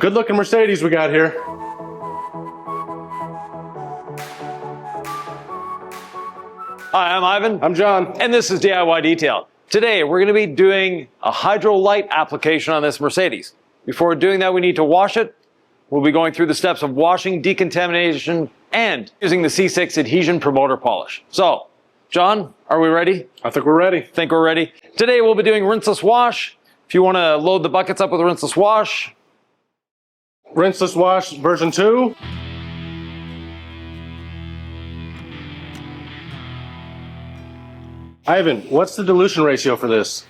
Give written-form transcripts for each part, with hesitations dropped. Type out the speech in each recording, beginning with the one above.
Good looking Mercedes we got here. Hi, I'm Ivan. I'm John. And this is DIY Detail. Today, we're going to be doing a hydrolite application on this Mercedes. Before doing that, we need to wash it. We'll be going through the steps of washing, decontamination, and using the C6 Adhesion promoter polish. So, John, are we ready? I think we're ready. Think we're ready. Today, we'll be doing rinseless wash. If you want to load the buckets up with rinseless wash. Rinseless wash version 2. Ivan, what's the dilution ratio for this?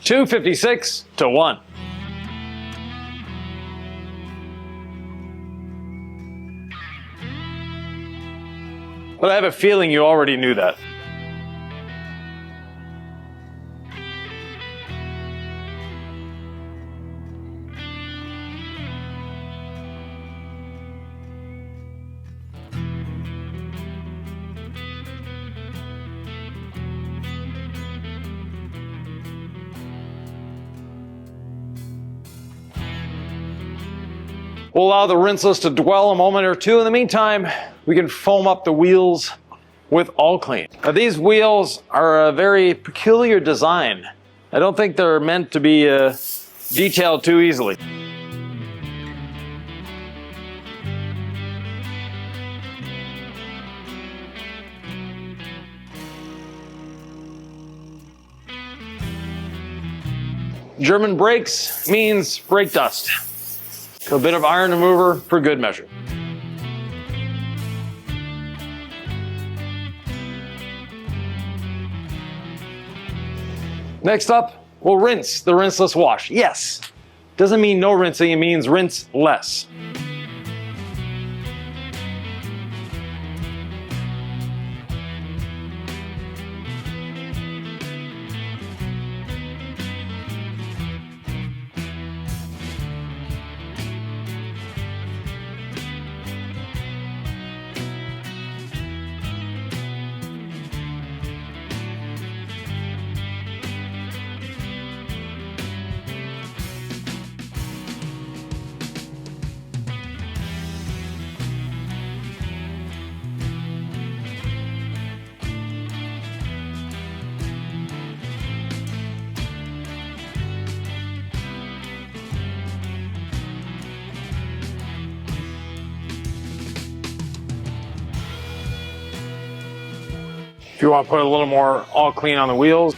256 to 1. But I have a feeling you already knew that. We'll allow the rinseless to dwell a moment or two. In the meantime, we can foam up the wheels with All Clean. Now, these wheels are a very peculiar design. I don't think they're meant to be detailed too easily. German brakes means brake dust. A bit of iron remover for good measure. Next up, we'll rinse the rinseless wash. Yes, doesn't mean no rinsing, it means rinse less. If you want to put a little more All Clean on the wheels.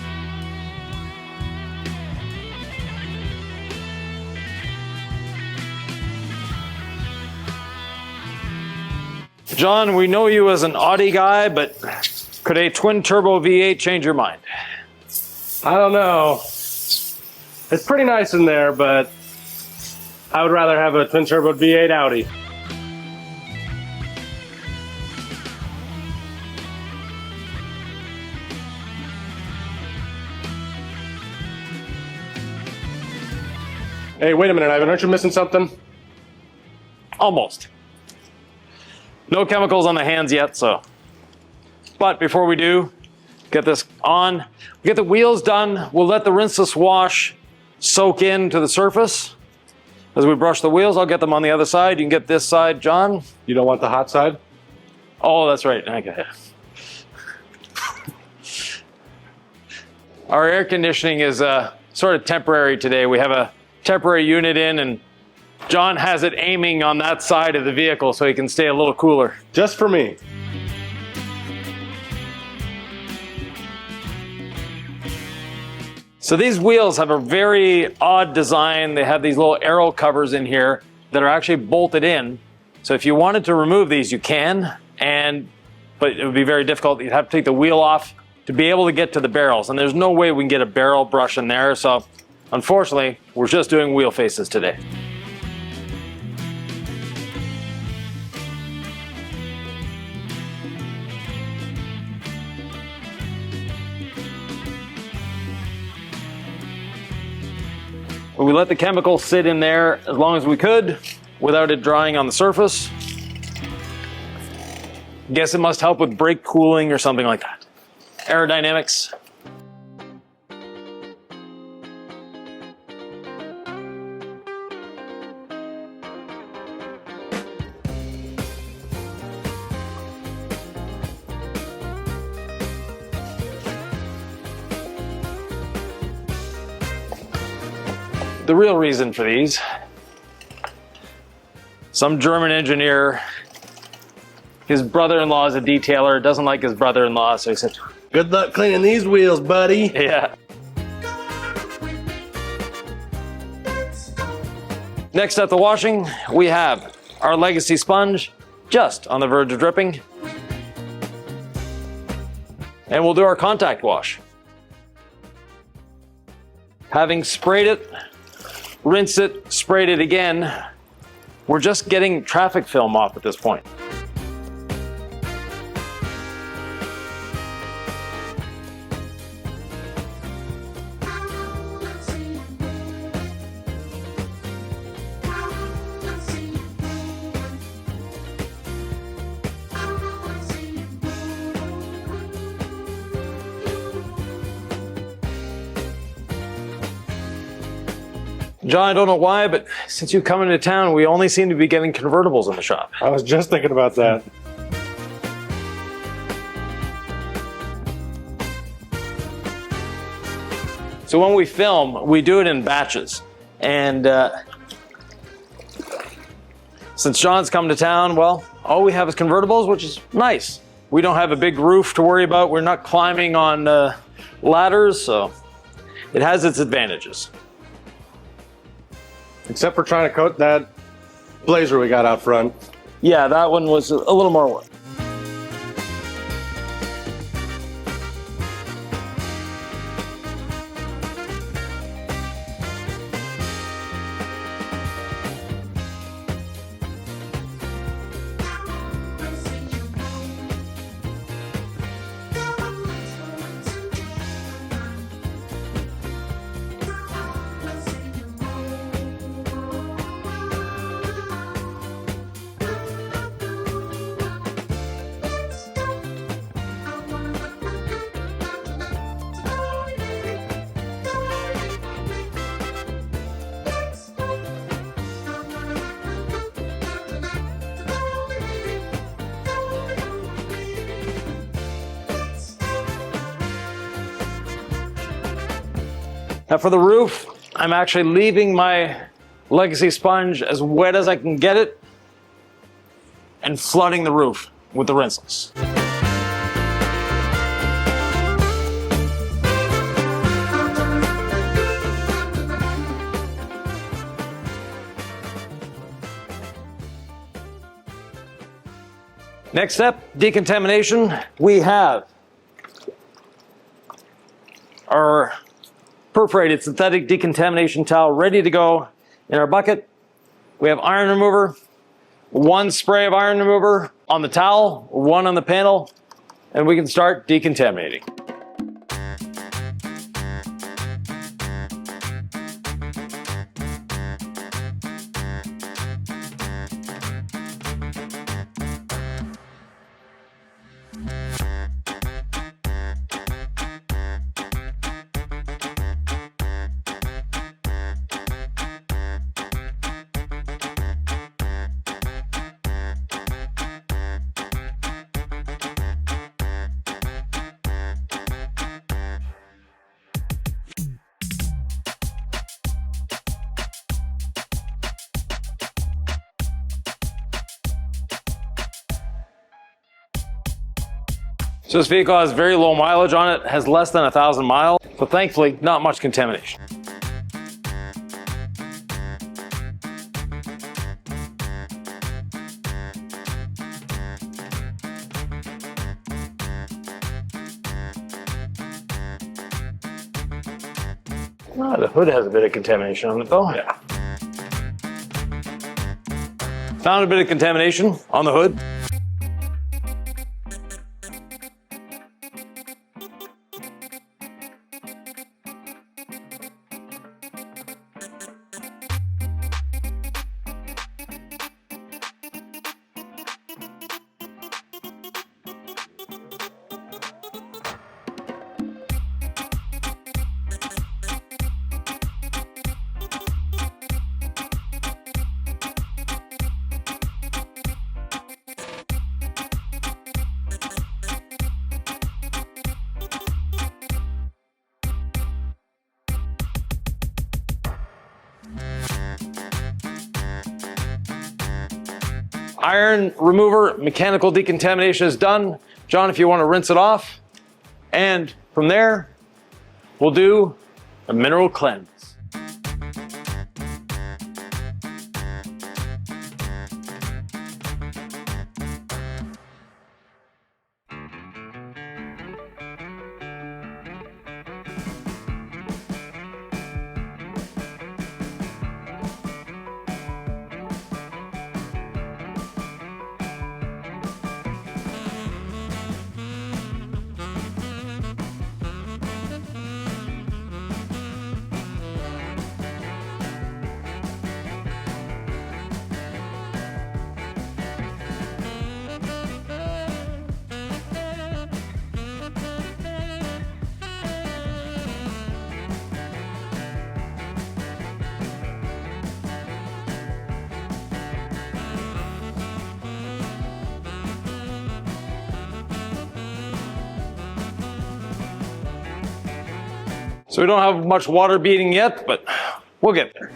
John, we know you as an Audi guy, but could a twin turbo V8 change your mind? I don't know. It's pretty nice in there, but I would rather have a twin turbo V8 Audi. Hey, wait a minute, Ivan, aren't you missing something? Almost. No chemicals on the hands yet, so. But before we do, get this on, get the wheels done, we'll let the rinseless wash soak into the surface. As we brush the wheels, I'll get them on the other side. You can get this side, John. You don't want the hot side? Oh, that's right. Okay. Our air conditioning is sort of temporary today. We have a temporary unit in, and John has it aiming on that side of the vehicle so he can stay a little cooler. Just for me. So these wheels have a very odd design. They have these little arrow covers in here that are actually bolted in. So if you wanted to remove these, you can, but it would be very difficult. You'd have to take the wheel off to be able to get to the barrels, and there's no way we can get a barrel brush in there. So unfortunately, we're just doing wheel faces today. We let the chemical sit in there as long as we could without it drying on the surface. Guess it must help with brake cooling or something like that. Aerodynamics. the real reason for these. Some German engineer, his brother-in-law is a detailer, doesn't like his brother-in-law, so he said, Good luck cleaning these wheels, buddy. yeah. Next up the washing, we have our legacy sponge, just on the verge of dripping. And we'll do our contact wash. Having sprayed it, rinsed it, sprayed it again, we're just getting traffic film off at this point. John, I don't know why, but since you've come into town, we only seem to be getting convertibles in the shop. I was just thinking about that. So when we film, we do it in batches. And since John's come to town, well, all we have is convertibles, which is nice. We don't have a big roof to worry about. We're not climbing on ladders, so it has its advantages. Except for trying to coat that blazer we got out front. Yeah, that one was a little more work. Now for the roof, I'm actually leaving my legacy sponge as wet as I can get it and flooding the roof with the rinseless. Next step, decontamination. We have our perforated synthetic decontamination towel ready to go in our bucket. We have iron remover, one spray of iron remover on the towel, one on the panel, and we can start decontaminating. So this vehicle has very low mileage on it, has less than 1,000 miles, so thankfully not much contamination. Oh, the hood has a bit of contamination on it though. Yeah. Found a bit of contamination on the hood. Iron remover, mechanical decontamination is done. John, if you want to rinse it off. And from there, we'll do a mineral cleanse. So we don't have much water beading yet, but we'll get there.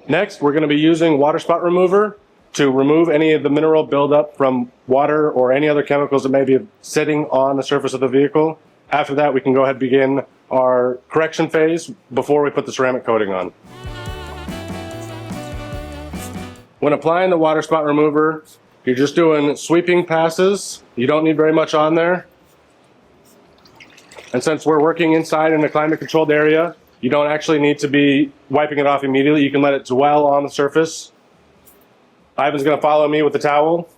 Next, we're going to be using water spot remover to remove any of the mineral buildup from water or any other chemicals that may be sitting on the surface of the vehicle. After that, we can go ahead and begin our correction phase before we put the ceramic coating on. When applying the water spot remover, you're just doing sweeping passes. You don't need very much on there. And since we're working inside in a climate controlled area, you don't actually need to be wiping it off immediately. You can let it dwell on the surface. Ivan's going to follow me with the towel.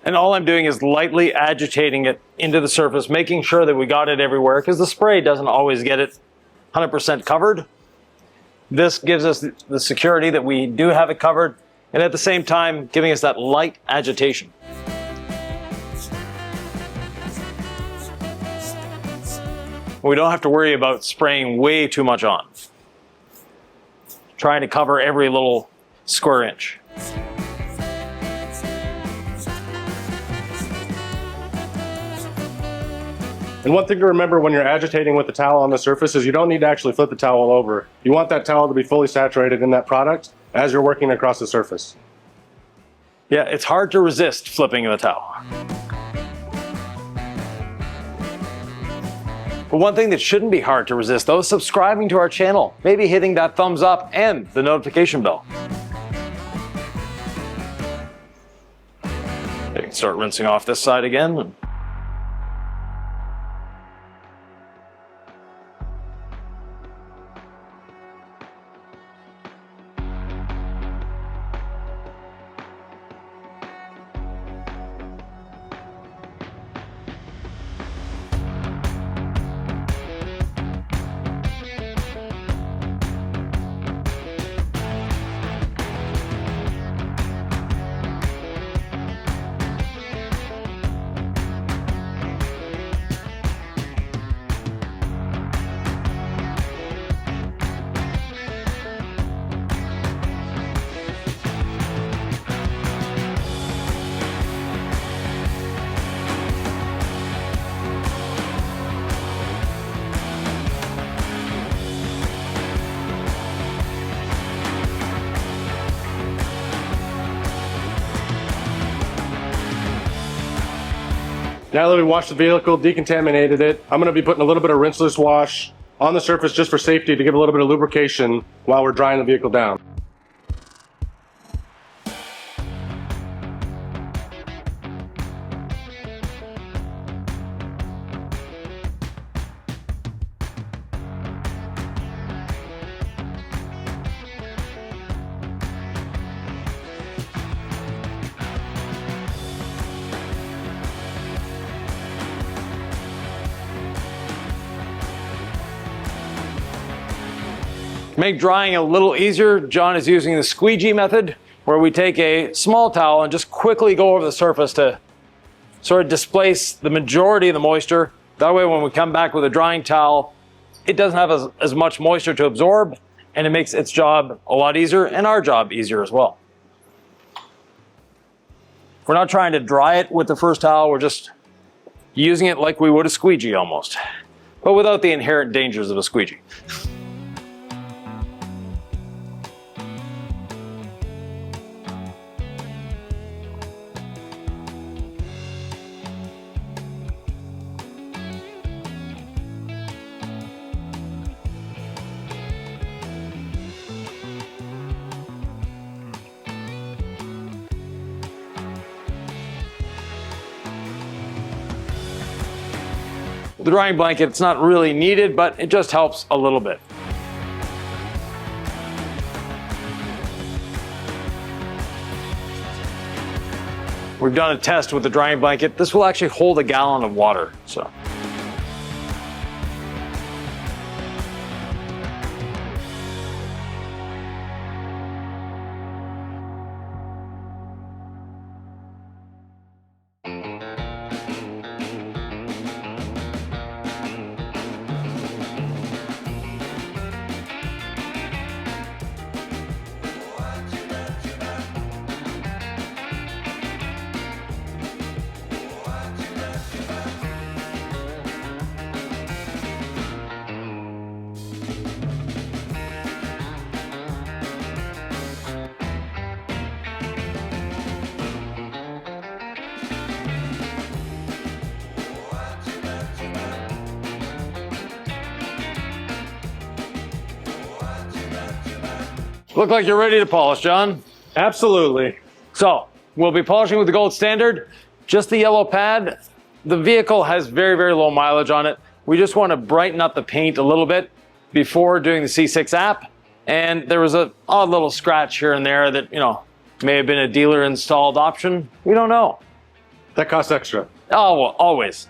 And all I'm doing is lightly agitating it into the surface, making sure that we got it everywhere, because the spray doesn't always get it 100% covered. This gives us the security that we do have it covered, and at the same time, giving us that light agitation. We don't have to worry about spraying way too much on, trying to cover every little square inch. And one thing to remember when you're agitating with the towel on the surface is you don't need to actually flip the towel over. You want that towel to be fully saturated in that product as you're working across the surface. Yeah, it's hard to resist flipping the towel. But one thing that shouldn't be hard to resist, though, is subscribing to our channel, maybe hitting that thumbs up and the notification bell. You can start rinsing off this side again. Now that we washed the vehicle, decontaminated it, I'm going to be putting a little bit of rinseless wash on the surface just for safety to give a little bit of lubrication while we're drying the vehicle down. To make drying a little easier, John is using the squeegee method, where we take a small towel and just quickly go over the surface to sort of displace the majority of the moisture. That way when we come back with a drying towel, it doesn't have as much moisture to absorb, and it makes its job a lot easier and our job easier as well. We're not trying to dry it with the first towel, we're just using it like we would a squeegee almost, but without the inherent dangers of a squeegee. The drying blanket, it's not really needed, but it just helps a little bit. We've done a test with the drying blanket. This will actually hold a gallon of water, so. Look like you're ready to polish, John. Absolutely. So, we'll be polishing with the gold standard, just the yellow pad. The vehicle has very, very low mileage on it. We just want to brighten up the paint a little bit before doing the C6 app. And there was an odd little scratch here and there that, may have been a dealer installed option. We don't know. That costs extra. Oh, well, always.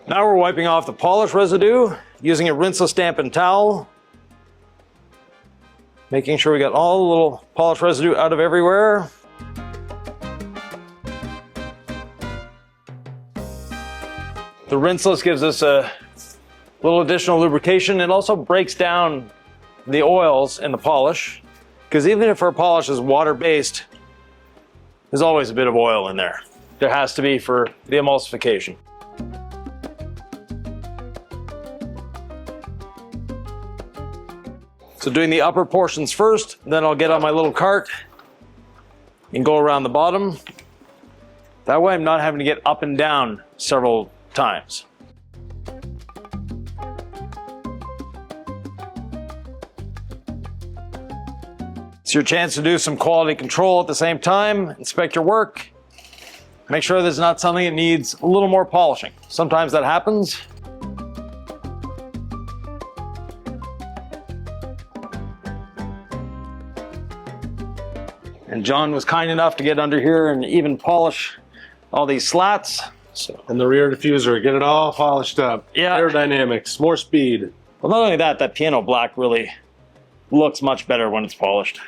Now we're wiping off the polish residue using a rinseless dampened towel. Making sure we got all the little polish residue out of everywhere. The rinseless gives us a little additional lubrication. It also breaks down the oils in the polish, because even if our polish is water-based, there's always a bit of oil in there. There has to be for the emulsification. So doing the upper portions first, then I'll get on my little cart and go around the bottom. That way I'm not having to get up and down several times. It's your chance to do some quality control at the same time, inspect your work, make sure there's not something that needs a little more polishing. Sometimes that happens. And John was kind enough to get under here and even polish all these slats. So, And the rear diffuser, get it all polished up. Yeah. Aerodynamics, more speed. well, not only that, that piano black really looks much better when it's polished.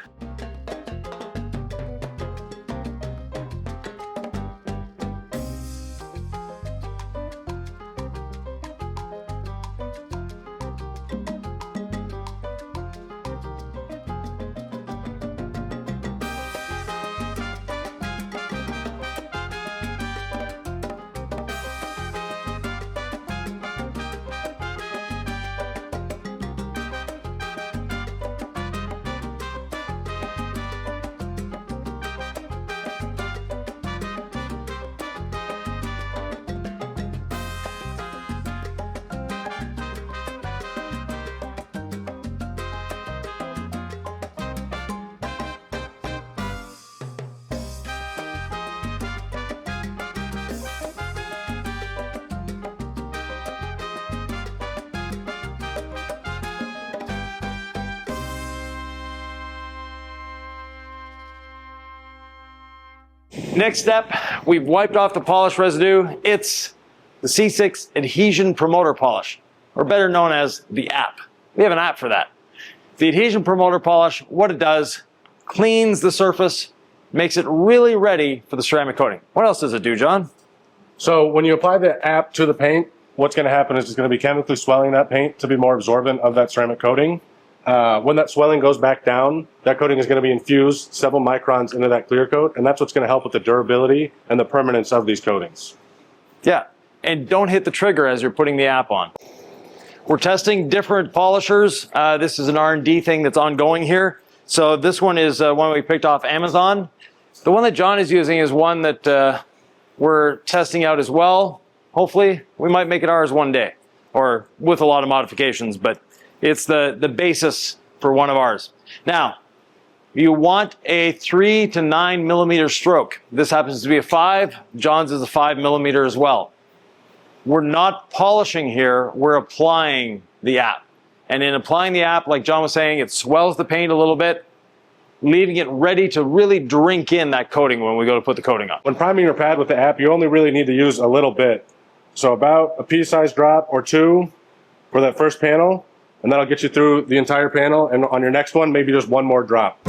Next step, we've wiped off the polish residue. It's the C6 Adhesion Promoter Polish, or better known as the app. We have an app for that. The Adhesion Promoter Polish, what it does, cleans the surface, makes it really ready for the ceramic coating. What else does it do, John? So when you apply the app to the paint, what's going to happen is it's going to be chemically swelling that paint to be more absorbent of that ceramic coating. When that swelling goes back down, that coating is going to be infused several microns into that clear coat, and that's what's going to help with the durability and the permanence of these coatings. Yeah, and don't hit the trigger as you're putting the app on. We're testing different polishers. This is an R&D thing that's ongoing here. So this one is one we picked off Amazon. The one that John is using is one that we're testing out as well. Hopefully, we might make it ours one day, or with a lot of modifications, but it's the basis for one of ours. Now, you want a 3 to 9 millimeter stroke. This happens to be a 5. John's is a 5 millimeter as well. We're not polishing here, we're applying the app. And in applying the app, like John was saying, it swells the paint a little bit, leaving it ready to really drink in that coating when we go to put the coating on. When priming your pad with the app, you only really need to use a little bit. So about a pea-sized drop or two for that first panel, and that'll get you through the entire panel. And on your next one, maybe just one more drop.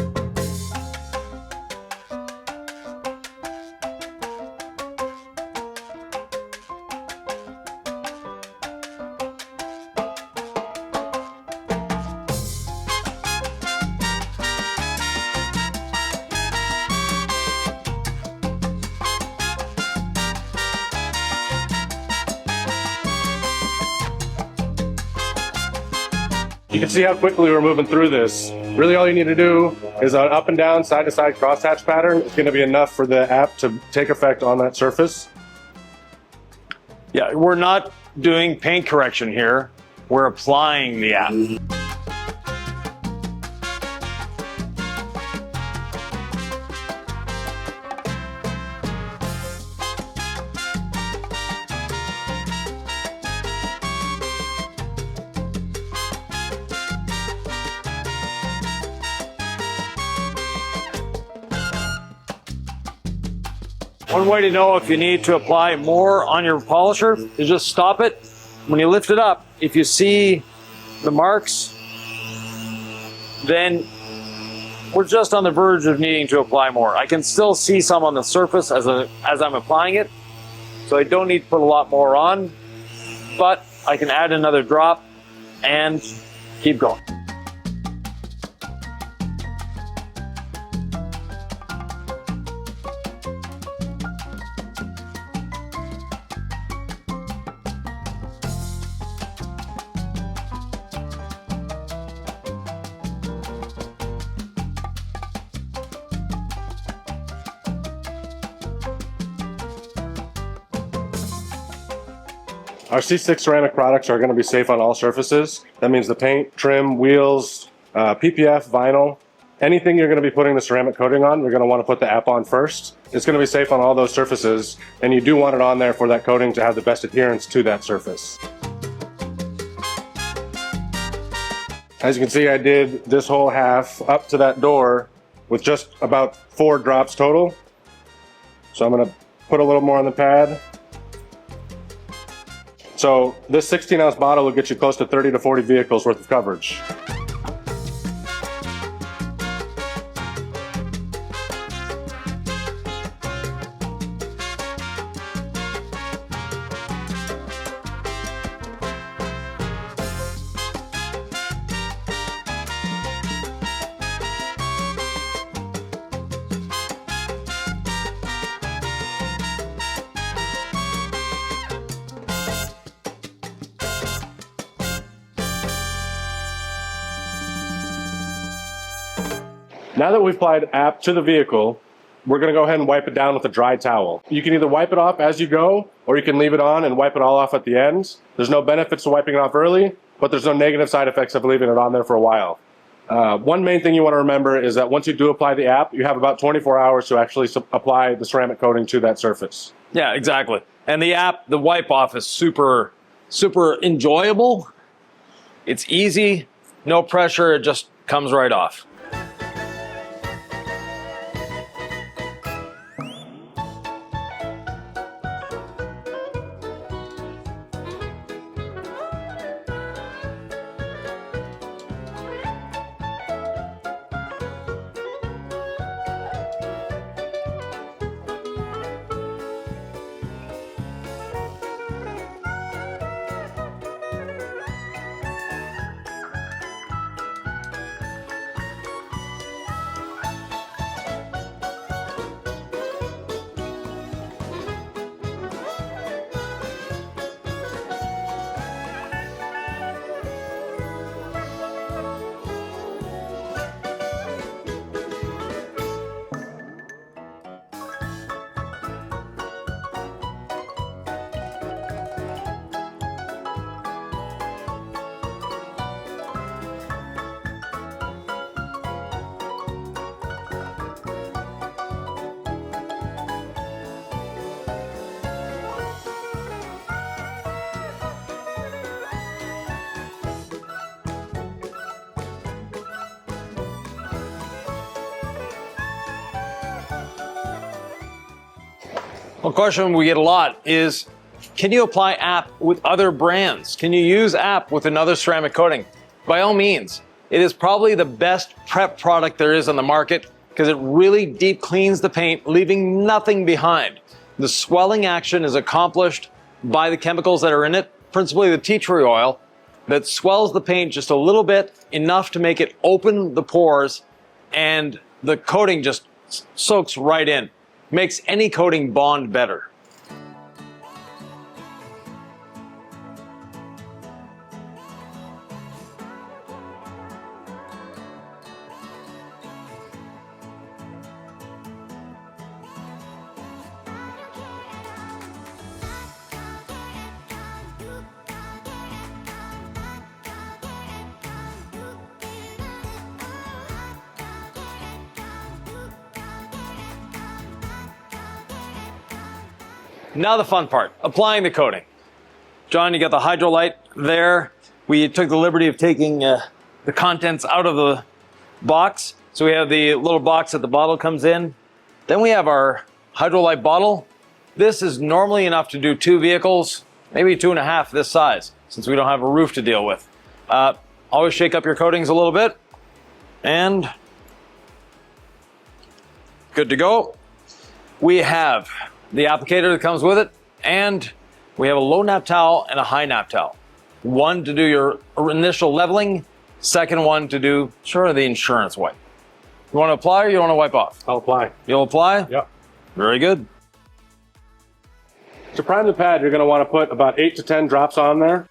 You can see how quickly we're moving through this. Really all you need to do is an up and down, side to side crosshatch pattern. It's going to be enough for the app to take effect on that surface. Yeah, we're not doing paint correction here. We're applying the app. One way to know if you need to apply more on your polisher is just stop it. When you lift it up, if you see the marks, then we're just on the verge of needing to apply more. I can still see some on the surface as I'm applying it, so I don't need to put a lot more on, but I can add another drop and keep going. Our C6 ceramic products are going to be safe on all surfaces. That means the paint, trim, wheels, PPF, vinyl, anything you're going to be putting the ceramic coating on, you're going to want to put the app on first. It's going to be safe on all those surfaces, and you do want it on there for that coating to have the best adherence to that surface. As you can see, I did this whole half up to that door with just about 4 drops total. So I'm going to put a little more on the pad. So this 16-ounce bottle will get you close to 30 to 40 vehicles worth of coverage. Now that we've applied app to the vehicle, we're going to go ahead and wipe it down with a dry towel. You can either wipe it off as you go, or you can leave it on and wipe it all off at the end. There's no benefits to wiping it off early, but there's no negative side effects of leaving it on there for a while. One main thing you want to remember is that once you do apply the app, you have about 24 hours to actually apply the ceramic coating to that surface. Yeah, exactly. And the app, the wipe off is super, super enjoyable. It's easy, no pressure, it just comes right off. One question we get a lot is, can you apply app with other brands? Can you use app with another ceramic coating? By all means. It is probably the best prep product there is on the market because it really deep cleans the paint, leaving nothing behind. The swelling action is accomplished by the chemicals that are in it, principally the tea tree oil, that swells the paint just a little bit, enough to make it open the pores, and the coating just soaks right in. Makes any coating bond better. Now the fun part, applying the coating. John, you got the hydrolite there. We took the liberty of taking the contents out of the box. So we have the little box that the bottle comes in. Then we have our hydrolite bottle. This is normally enough to do 2 vehicles, maybe 2.5 this size, since we don't have a roof to deal with. Always shake up your coatings a little bit, and good to go. We have the applicator that comes with it, and we have a low nap towel and a high nap towel. One to do your initial leveling, second one to do sort of the insurance wipe. You want to apply or you want to wipe off? I'll apply. You'll apply? Yep. Very good. To prime the pad, you're going to want to put about 8 to 10 drops on there.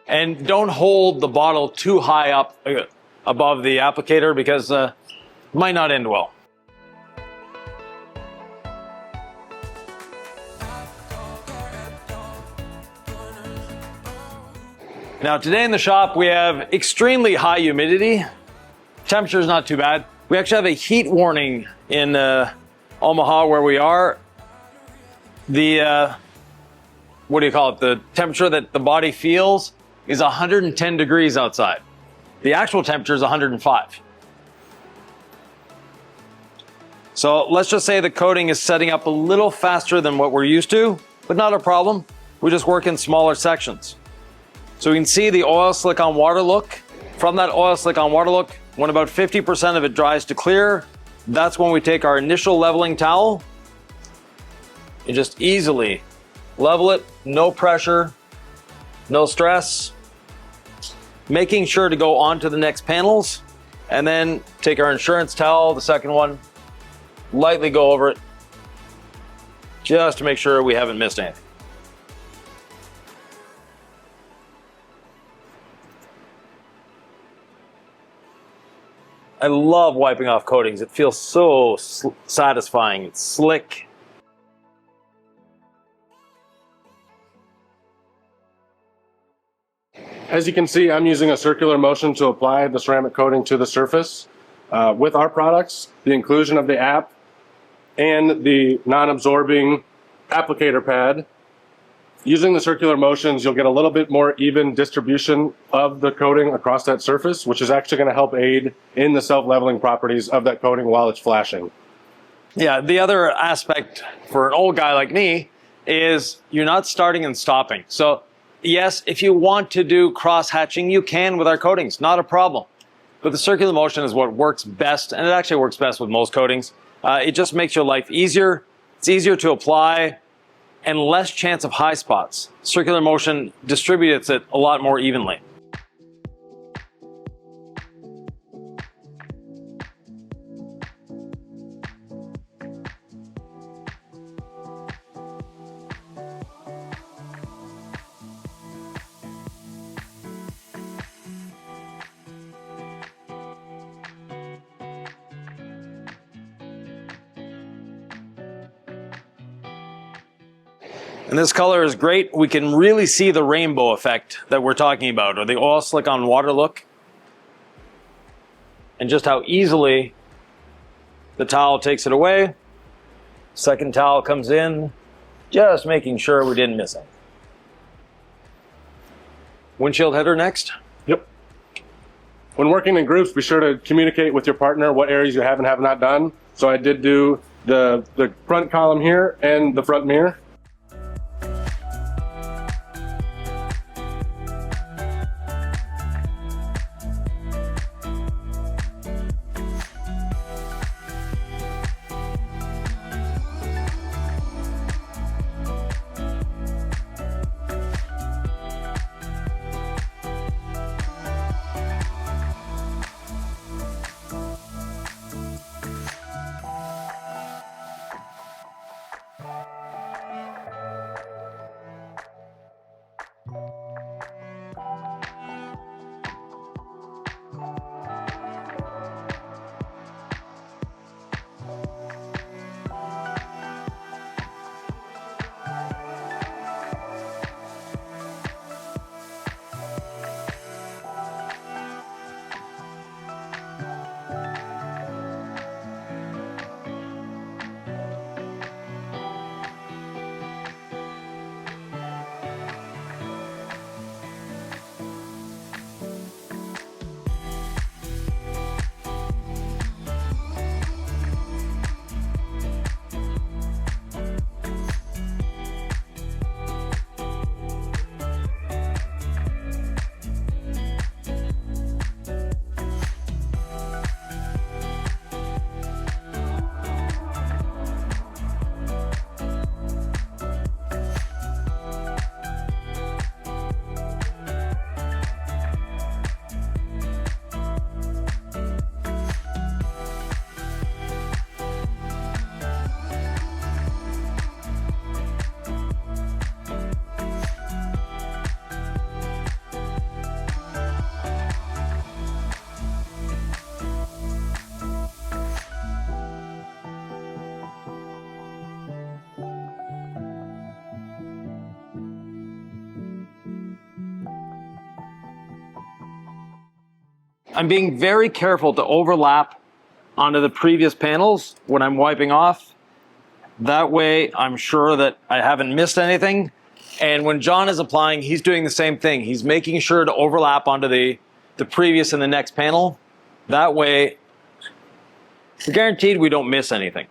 And don't hold the bottle too high up above the applicator, because it might not end well. Now today in the shop we have extremely high humidity. Temperature is not too bad. We actually have a heat warning in Omaha where we are. The, what do you call it? The temperature that the body feels is 110 degrees outside. The actual temperature is 105. So let's just say the coating is setting up a little faster than what we're used to, but not a problem. We just work in smaller sections. So we can see the oil slick on water look. From that oil slick on water look, when about 50% of it dries to clear, that's when we take our initial leveling towel and just easily level it, no pressure, no stress, making sure to go on to the next panels, and then take our insurance towel, the second one, lightly go over it, just to make sure we haven't missed anything. I love wiping off coatings. It feels so satisfying. It's slick. As you can see, I'm using a circular motion to apply the ceramic coating to the surface. With our products, the inclusion of the app and the non-absorbing applicator pad, using the circular motions, you'll get a little bit more even distribution of the coating across that surface, which is actually going to help aid in the self-leveling properties of that coating while it's flashing. Yeah, the other aspect for an old guy like me is you're not starting and stopping. So yes, if you want to do cross-hatching, you can with our coatings, not a problem. But the circular motion is what works best, and it actually works best with most coatings. It just makes your life easier. It's easier to apply and less chance of high spots. Circular motion distributes it a lot more evenly. And this color is great. We can really see the rainbow effect that we're talking about, or the oil slick on water look. And just how easily the towel takes it away. Second towel comes in, just making sure we didn't miss it. Windshield header next. Yep. When working in groups, be sure to communicate with your partner what areas you have and have not done. So I did do the front column here and the front mirror. I'm being very careful to overlap onto the previous panels when I'm wiping off. That way I'm sure that I haven't missed anything. And when John is applying, he's doing the same thing. He's making sure to overlap onto the previous and the next panel. That way, it's guaranteed we don't miss anything.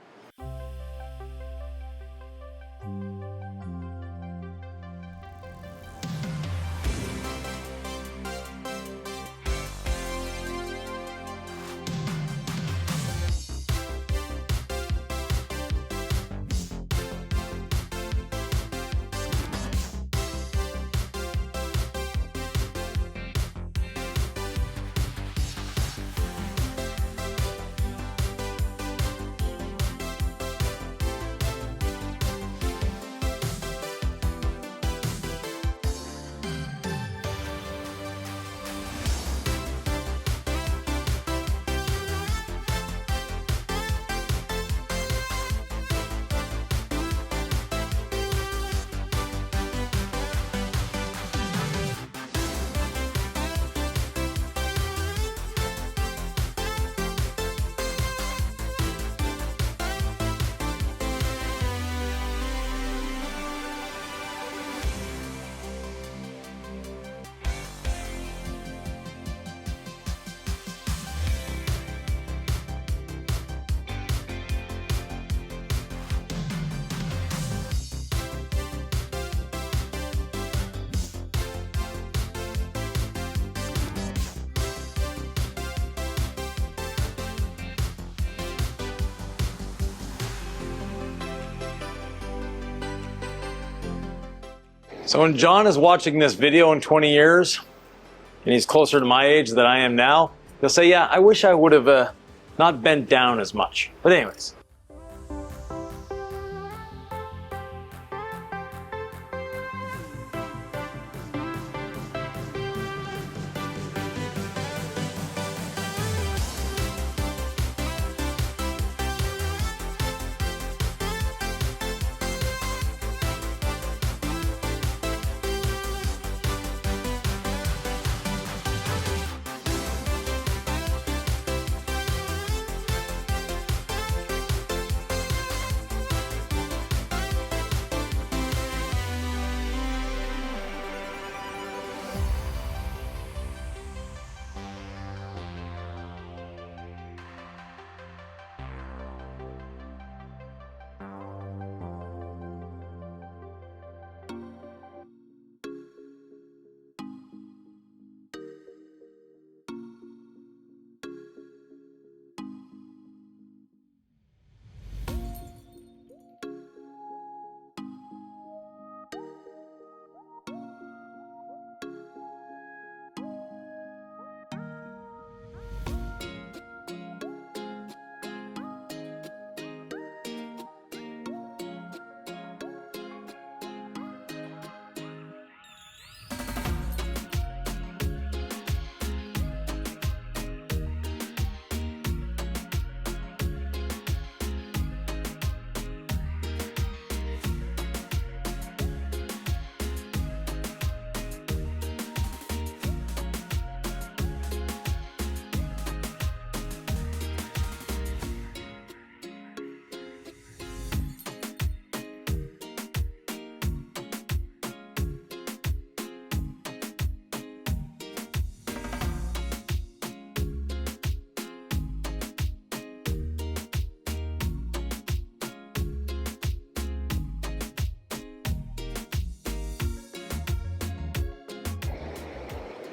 So when John is watching this video in 20 years, and he's closer to my age than I am now, he'll say, yeah, I wish I would have not bent down as much. But anyways.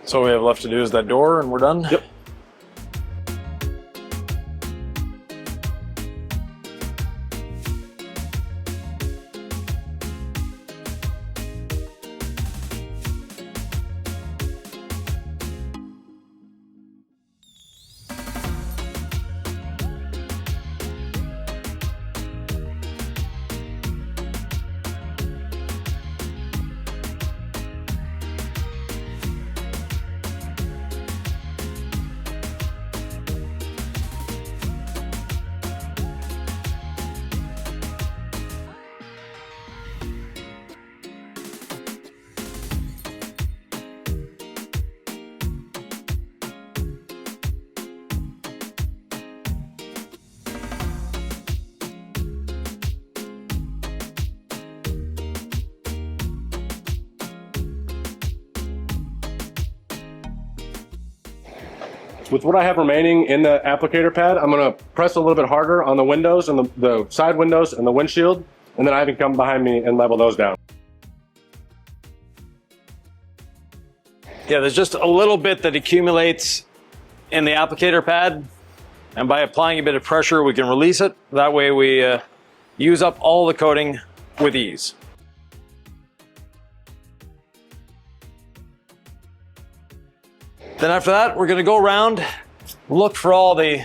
So all we have left to do is that door and we're done? Yep. With what I have remaining in the applicator pad, I'm gonna press a little bit harder on the windows and the side windows and the windshield, and then I can come behind me and level those down. Yeah, there's just a little bit that accumulates in the applicator pad, and by applying a bit of pressure, we can release it. That way we use up all the coating with ease. Then after that, we're gonna go around, look for all the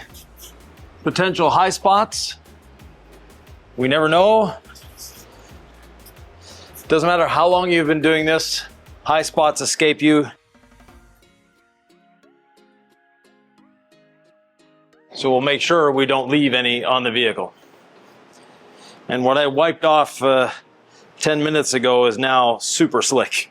potential high spots. We never know. Doesn't matter how long you've been doing this, high spots escape you. So we'll make sure we don't leave any on the vehicle. And what I wiped off 10 minutes ago is now super slick.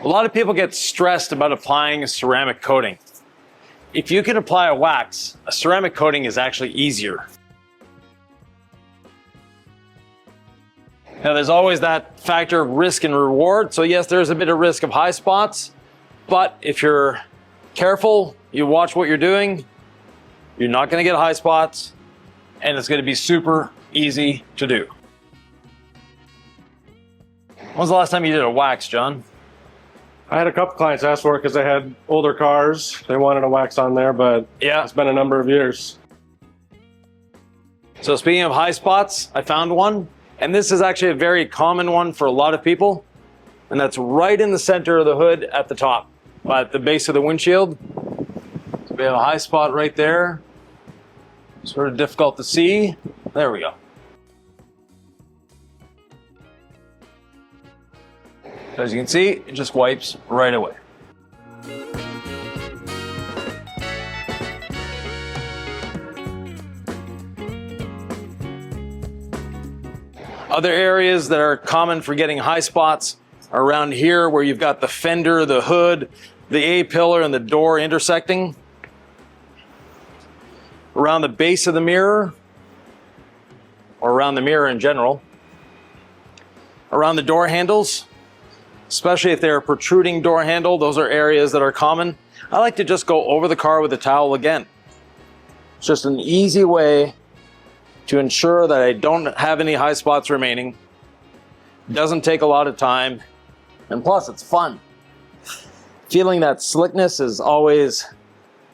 A lot of people get stressed about applying a ceramic coating. If you can apply a wax, a ceramic coating is actually easier. Now there's always that factor of risk and reward. So yes, there's a bit of risk of high spots, but if you're careful, you watch what you're doing, you're not gonna get high spots, and it's gonna be super easy to do. When was the last time you did a wax, John? I had a couple clients ask for it because they had older cars. They wanted a wax on there, but yeah, it's been a number of years. So speaking of high spots, I found one, and this is actually a very common one for a lot of people, and that's right in the center of the hood at the top, at the base of the windshield. So we have a high spot right there. Sort of difficult to see. There we go. As you can see, it just wipes right away. Other areas that are common for getting high spots are around here where you've got the fender, the hood, the A-pillar, and the door intersecting. Around the base of the mirror, or around the mirror in general. Around the door handles. Especially if they're a protruding door handle, those are areas that are common. I like to just go over the car with a towel again. It's just an easy way to ensure that I don't have any high spots remaining. It doesn't take a lot of time, and plus it's fun. Feeling that slickness is always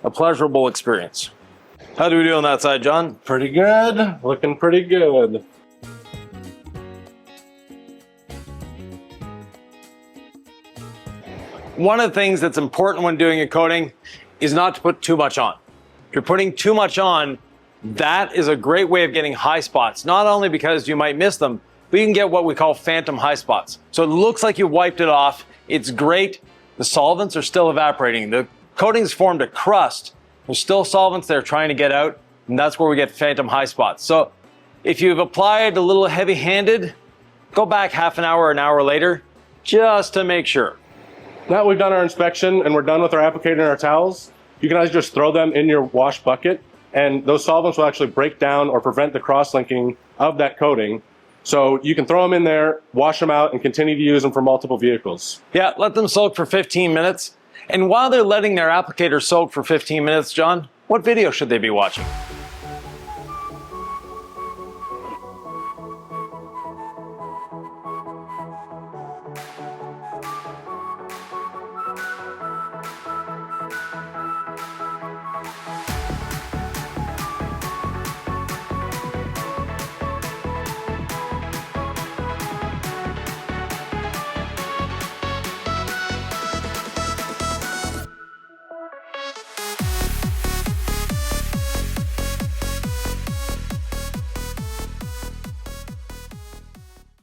a pleasurable experience. How do we do on that side, John? Pretty good, looking pretty good. One of the things that's important when doing a coating is not to put too much on. If you're putting too much on, that is a great way of getting high spots, not only because you might miss them, but you can get what we call phantom high spots. So it looks like you wiped it off, it's great, the solvents are still evaporating, the coating's formed a crust, there's still solvents there trying to get out, and that's where we get phantom high spots. So if you've applied a little heavy-handed, go back half an hour later, just to make sure. Now that we've done our inspection and we're done with our applicator and our towels, you can either just throw them in your wash bucket, and those solvents will actually break down or prevent the cross-linking of that coating. So you can throw them in there, wash them out, and continue to use them for multiple vehicles. Yeah, let them soak for 15 minutes. And while they're letting their applicator soak for 15 minutes, John, what video should they be watching?